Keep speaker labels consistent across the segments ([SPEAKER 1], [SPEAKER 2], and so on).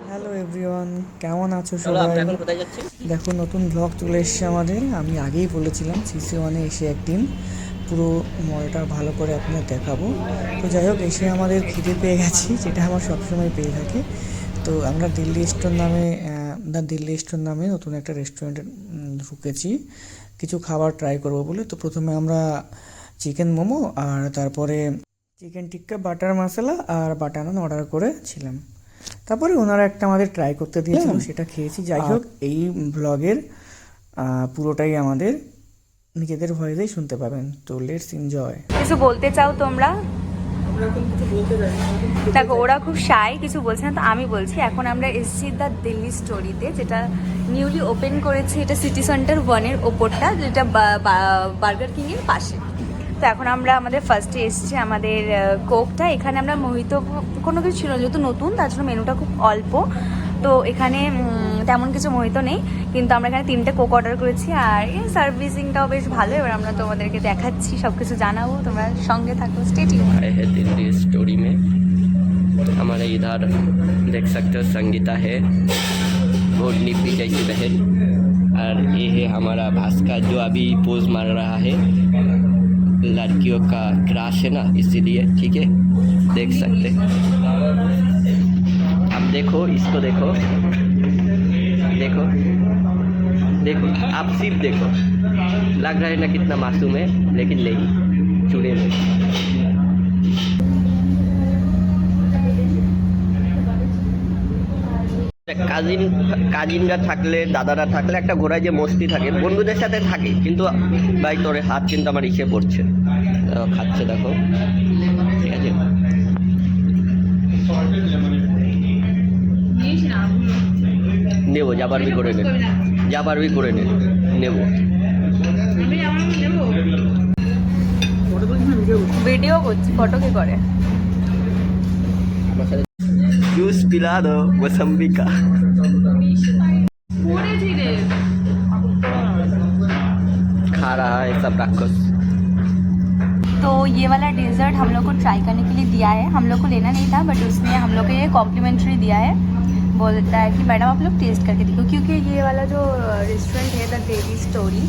[SPEAKER 1] Hello everyone, কেমন আছো সবাই? দেখো, নতুন ব্লগ চলে এসেছে আমাদের। আমি আগেই বলেছিলাম সিসি ওয়ানে এসে একদিন পুরো মলটা ভালো করে আপনাদের দেখাবো। তো যাই হোক, এসে আমাদের খিদে পেয়ে গেছি, যেটা আমার সবসময় পেয়ে থাকে। তো আমরা দিল্লি স্টোর নামে নতুন একটা রেস্টুরেন্টে ঢুকেছি কিছু খাবার ট্রাই করবো বলে। তো প্রথমে আমরা চিকেন মোমো আর তারপরে চিকেন টিক্কা বাটার মশলা আর বাটার নান অর্ডার করেছিলাম। তারপরে ওনারা একটা আমাদের ট্রাই করতে দিয়েছিল, সেটা খেয়েছি। যাই হোক, এই ব্লগের পুরোটাই আমাদের নিজেদের ভয়েসেই শুনতে পাবেন। তো লেটস এনজয়।
[SPEAKER 2] কিছু বলতে চাও তোমরা? দেখো, ওরা খুব শাই, কিছু বলছে না, তো আমি বলছি। এখন আমরা এসেছি দ্য দিল্লি স্টোরিতে, যেটা নিউলি ওপেন করেছে। এটা সিটি সেন্টার 1-এর ওপরটা, যেটা বার্গার কিংয়ের পাশে। তো এখন আমরা আমাদের ফার্স্টে এসেছি আমাদের কোকটা। এখানে আমরা মোহিতো কোনো কিছু ছিল না, যেহেতু নতুন, তার জন্য মেনুটা খুব অল্প। তো এখানে তেমন কিছু মোহিতো নেই, কিন্তু আমরা এখানে 3টে কোক অর্ডার করেছি। আর এই সার্ভিসিংটাও বেশ ভালো। এবার আমরা তোমাদেরকে দেখাচ্ছি, সব কিছু জানাবো, তোমরা সঙ্গে থাকো, स्टे ट्यून।
[SPEAKER 3] आए हैं दिल्ली स्टोरी में। हमारे इधर देख सकते हो संगीता है, घोड़नी पी जैसी बहन। और ये है हमारा भास्कर, जो अभी पोज मार रहा है। लड़कियों का क्रश है ना, इसीलिए। ठीक है, देख सकते। अब देखो, इसको देखो, देखो देखो, आप सिर्फ देखो। लग रहा है ना कितना मासूम है, लेकिन नहीं, चुने में। কাজিনরা থাকলে, দাদারা থাকলে একটা ঘোড়ায় যে মস্তি থাকে, বন্ধুদের সাথে থাকে। কিন্তু ভাই, তোর হাত কিন্তু আমার ইসে পড়ছে। খাচ্ছে দেখো, ঠিক আছে। নেবো, যাবার বি করে নে, যাবার বি করে নে, নেবো।
[SPEAKER 2] ভিডিও করছি, ফটো কি করে?
[SPEAKER 3] जूस पिला दो मौसम्बी का। खा रहा है सब राक्षस।
[SPEAKER 2] तो ये वाला डेजर्ट हम लोग को ट्राई करने के लिए दिया है। हम लोग को लेना नहीं था, बट उसने हम लोग को ये कॉम्प्लीमेंट्री दिया है। बोलता है कि मैडम आप लोग टेस्ट करके देखो, क्योंकि ये वाला जो रेस्टोरेंट है द दिल्ली स्टोरी,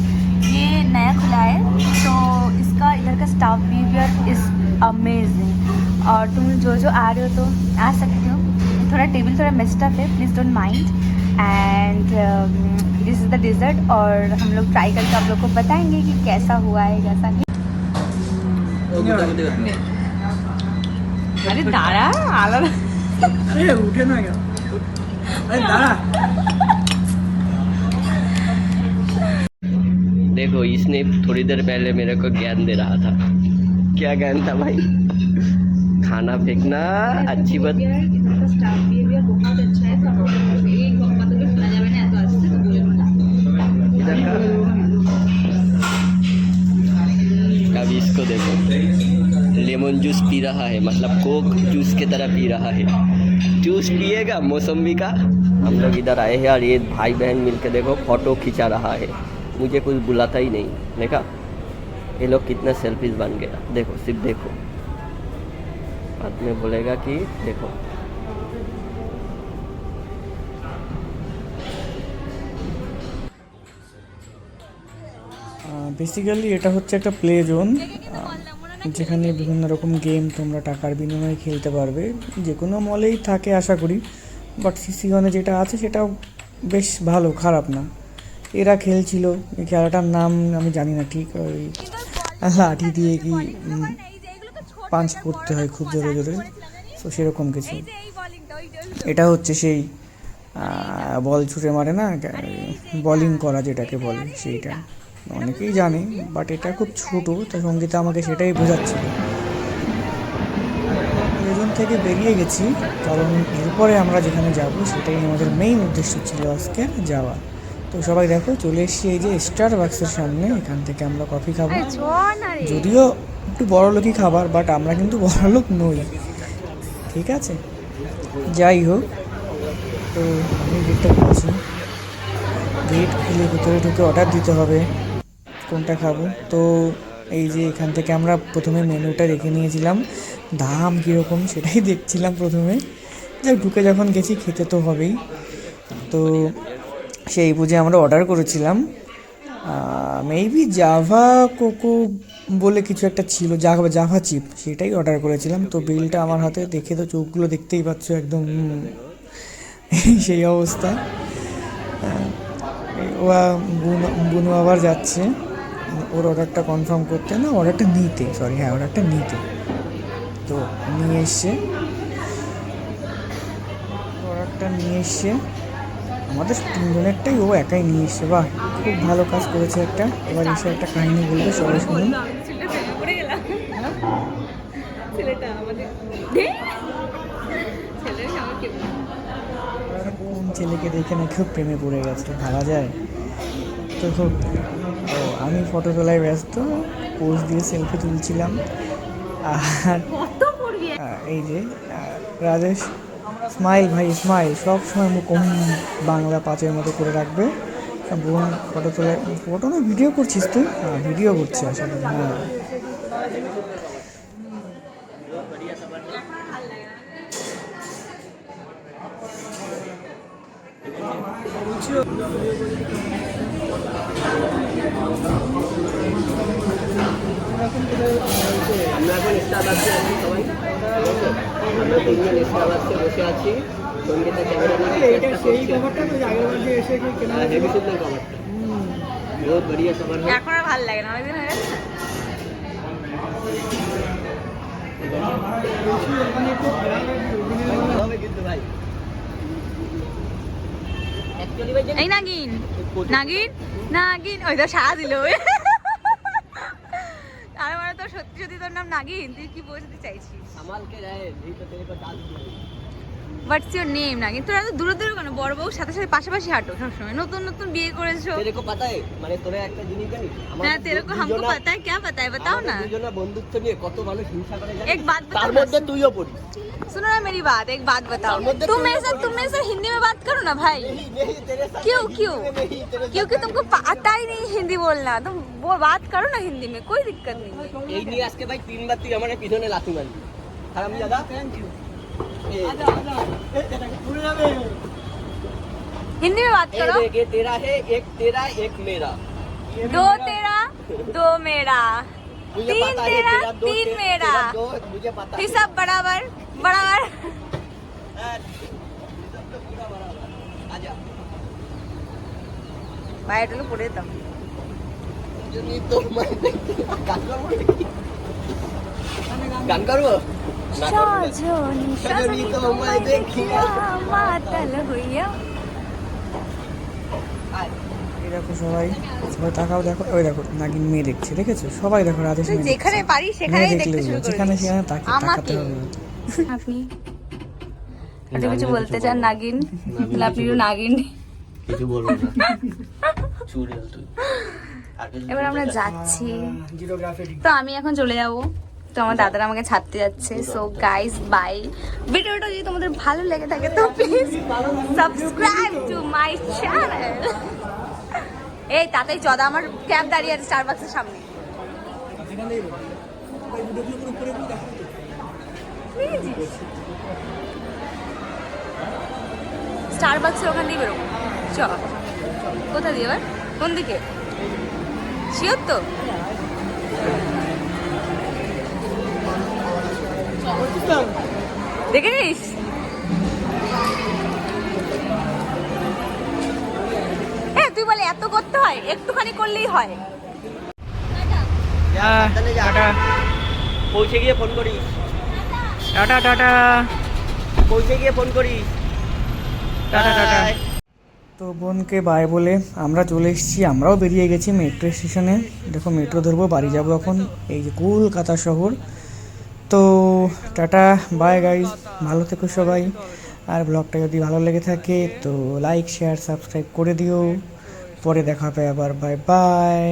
[SPEAKER 2] ये नया खुला है। तो इसका इधर का स्टाफ बिहेवियर इज़ अमेजिंग। और तुम जो आ रहे हो तो आ सकते हो। थोड़ा टेबल थोड़ा मेस्ड अप है, please don't mind. And this is the dessert, और हम लोग ट्राई करके आप लोग को बताएंगे कि कैसा हुआ है, कैसा नहीं। अरे दाड़ा आलादा,
[SPEAKER 1] अरे उठे ना क्या? अरे दादा,
[SPEAKER 3] देखो, इसने थोड़ी देर पहले मेरे को ज्ञान दे रहा था। क्या ज्ञान था भाई? खाना फेंकना अच्छी बात।
[SPEAKER 2] स्टाफ बिहेवियर बहुत अच्छा है। तो एक बात अगर सुना जाए ना, तो अच्छे तो बोले ना।
[SPEAKER 3] इधर का अभी इसको देखो, लेमन जूस पी रहा है, मतलब कोक जूस की तरह पी रहा है। जूस पिएगा मौसम्बी का। हम लोग इधर आए हैं और ये भाई बहन मिलके देखो फोटो खिंचा रहा है। मुझे कुछ बुलाता ही नहीं, देखा ये लोग कितना सेल्फीज बन गया। देखो, सिर्फ देखो, बाद में बोलेगा कि देखो।
[SPEAKER 1] বেসিক্যালি এটা হচ্ছে একটা প্লে জোন, যেখানে বিভিন্ন রকম গেম তোমরা টাকার বিনিময়ে খেলতে পারবে। যে কোনো মলেই থাকে আশা করি, বাট সিসি ওয়ানে যেটা আছে সেটাও বেশ ভালো, খারাপ না। এরা খেলছিল, এই খেলাটার নাম আমি জানি না ঠিক, ওই লাঠি দিয়ে কি পাঞ্চ করতে হয় খুব জোরে জোরে, তো সেরকম কিছু। এটা হচ্ছে সেই বল ছুঁড়ে মারে না, বলিং করা যেটাকে বলে, সেইটা অনেকেই জানে, বাট এটা খুব ছোটো। তাই সঙ্গীতা আমাকে সেটাই বোঝাচ্ছিল। প্রয়োজন থেকে বেরিয়ে গেছি, কারণ এরপরে আমরা যেখানে যাব সেটাই আমাদের মেইন উদ্দেশ্য ছিল আজকে যাওয়া। তো সবাই দেখো, চলে এসেছি এই যে স্টার বাক্সের সামনে। এখান থেকে আমরা কফি খাবো, যদিও একটু বড়লোকই খাবার, বাট আমরা কিন্তু বড়লোক নই, ঠিক আছে। যাই হোক, তো আমি গেটটা খুলছি। গেট খুলে ভিতরে ঢুকে অর্ডার দিতে হবে কোনটা খাবো। তো এই যে এখান থেকে আমরা প্রথমে মেনুটা রেখে নিয়েছিলাম, দাম কীরকম সেটাই দেখছিলাম প্রথমে। যাই ঢুকে যখন গেছি খেতে তো হবেই। তো সেই বুঝে আমরা অর্ডার করেছিলাম মেবি জাভা কোকো বলে কিছু একটা ছিল, জাভা চিপ, সেটাই অর্ডার করেছিলাম। তো বিলটা আমার হাতে, দেখে তো চোখগুলো দেখতেই পাচ্ছ একদম সেই অবস্থা। ও বুনু আবার যাচ্ছে ওর অর্ডারটা কনফার্ম করতে, না অর্ডারটা নিতে, সরি হ্যাঁ অর্ডারটা নিতে। তো নিয়ে এসছে অর্ডারটা নিয়ে এসছে আমাদের তিনজনেরটাই ও একাই নিয়ে এসছে। বাহ, খুব ভালো কাজ করেছে একটা। এবার এসে একটা কাহিনী বলবে, সবাই শুনুন। কোন ছেলেকে দেখে না খুব প্রেমে পড়ে গেছে, ভাবা যায়? তো আমি ফটো তোলায় ব্যস্ত, পোজ দিয়ে সেলফি তুলছিলাম। আর এই যে রাজেশ, স্মাইল ভাই স্মাইল, সব সময় মুখ বাংলা পাঁচের মতো করে রাখবে। বোন ফটো তোলা, ফটো না ভিডিও করছিস তুই? হ্যাঁ ভিডিও করছি আসলে। হ্যাঁ
[SPEAKER 3] আমরা এখন স্টারবাক্সে আছি সবাই, আমরা তিনজন স্টারবাক্সে বসে আছি। সঙ্গীতা ক্যামেরা নিয়ে হেভি সুন্দর কভারটা, বহুত বড়িয়া কভার।
[SPEAKER 2] এখন আর ভালো লাগে না, অনেকদিন হয়ে গেছে।
[SPEAKER 3] কিন্তু ভাই
[SPEAKER 2] এই নাগিন নাগিন নাগিন, ওই তো সাড়া দিল। আর মানে তো সত্যি সত্যি তোর নাম নাগিন, তুই কি বোঝাতে চাইছিস?
[SPEAKER 3] संभाल के रहे नहीं तो तेरे को डाल दूंगा।
[SPEAKER 2] হোয়াটস ইউর নেম নাগিন? তোরা তো দূরে দূরে কেন? বড় বউর সাথে সাথে পাশাপাশি হাঁটো সবসময়, নতুন নতুন বিয়ে করেছো।
[SPEAKER 3] तेरे को पता है মানে তোরা একটা জিনিস জানিস?
[SPEAKER 2] হ্যাঁ तेरे को हमको पता है, क्या पता है बताओ ना।
[SPEAKER 3] দুজনা বন্ধুত্ব নিয়ে কত মানুষ হিংসা করে জানিস?
[SPEAKER 2] एक बात
[SPEAKER 3] তার
[SPEAKER 2] बताओ
[SPEAKER 3] মধ্যে তুইও পড়িস।
[SPEAKER 2] सुनो ना मेरी बात, एक बात बताओ।
[SPEAKER 3] मध्य
[SPEAKER 2] तुम मेरे साथ हिंदी में बात करो ना भाई।
[SPEAKER 3] नहीं तेरे साथ
[SPEAKER 2] क्यों क्यों?
[SPEAKER 3] नहीं तेरे
[SPEAKER 2] क्योंकि तुमको आता ही नहीं हिंदी बोलना, तुम वो बात करो ना हिंदी में, कोई दिक्कत नहीं है।
[SPEAKER 3] এই নিয়ে আজকে ভাই তিনবার তুই আমার পিছনে লাথি মারবি। হারাম দাদা থ্যাংক ইউ।
[SPEAKER 2] हिंदी में बात करो।
[SPEAKER 3] ये तेरा है, एक मेरा।
[SPEAKER 2] दो तेरा दो मेरा,
[SPEAKER 3] मुझे
[SPEAKER 2] तीन
[SPEAKER 3] पता है
[SPEAKER 2] तेरा
[SPEAKER 3] दो
[SPEAKER 2] तीन मेरा,
[SPEAKER 3] तेरा दो मुझे पता है।
[SPEAKER 2] हिसाब बराबर बराबर।
[SPEAKER 3] आजा
[SPEAKER 2] বাইরে পড়ে যেতাম।
[SPEAKER 3] যদি তো গান করবো
[SPEAKER 2] সজনী তোমায় দেখিয়া মাতাল হইয়া।
[SPEAKER 1] এই দেখো সবাই, সবাই তাকাও, দেখো ওই দেখো নাগিন মেয়ে দেখছে, দেখেছো? সবাই দেখো রাজেশ
[SPEAKER 2] তুই
[SPEAKER 1] মেয়ে
[SPEAKER 2] যেখানে
[SPEAKER 1] দেখছে।
[SPEAKER 2] পারিস
[SPEAKER 1] মেয়ে
[SPEAKER 2] সেখানেই
[SPEAKER 1] দেখলে
[SPEAKER 2] দেখতে শুরু করে
[SPEAKER 1] যেখানে
[SPEAKER 2] দিস।
[SPEAKER 1] সেখানে তাকাতে
[SPEAKER 2] আমাকে
[SPEAKER 1] হবে।
[SPEAKER 2] আপনি আপনি কিছু বলতে চান নাগিন? আপনি নাগিন।
[SPEAKER 3] কিছু বলবো না চুড়েল তুই।
[SPEAKER 2] এবার আমরা যাচ্ছি, তো আমি এখন চলে যাব। তো আমার দাদারা আমাকে ছাড়তে যাচ্ছে। So guys bye. ভিডিওটা যদি তোমাদের ভালো লেগে থাকে তো please subscribe to my channel. এই তাতেই চদা, আমার ক্যাব দাঁড়িয়ে আছে স্টারবাক্সের সামনে। স্টারবাক্সের ওখান দিয়ে বেরোবো। চ কোথা দিয়ে এবার? কোন দিকে? শিওর তো? দেখে নিস। তুই বলে এত করতে হয়? একটুখানি করলেই হয়।
[SPEAKER 1] টাটা
[SPEAKER 3] পৌঁছে গিয়ে ফোন করিস।
[SPEAKER 1] টাটা টাটা
[SPEAKER 3] পৌঁছে গিয়ে ফোন করিস।
[SPEAKER 1] Tata tata. তো বোনকে বাই বলে আমরা চলে এসেছি, আমরাও বেরিয়ে গেছি মেট্রো স্টেশনে। দেখো মেট্রো ধরবো, বাড়ি যাবো এখন, এই যে কলকাতা শহর। তো টাটা বাই গাইজ, ভালো থেকো সবাই। আর ব্লগটা যদি ভালো লেগে থাকে তো লাইক শেয়ার সাবস্ক্রাইব করে দিও। পরে দেখা হবে আবার, বাই বাই।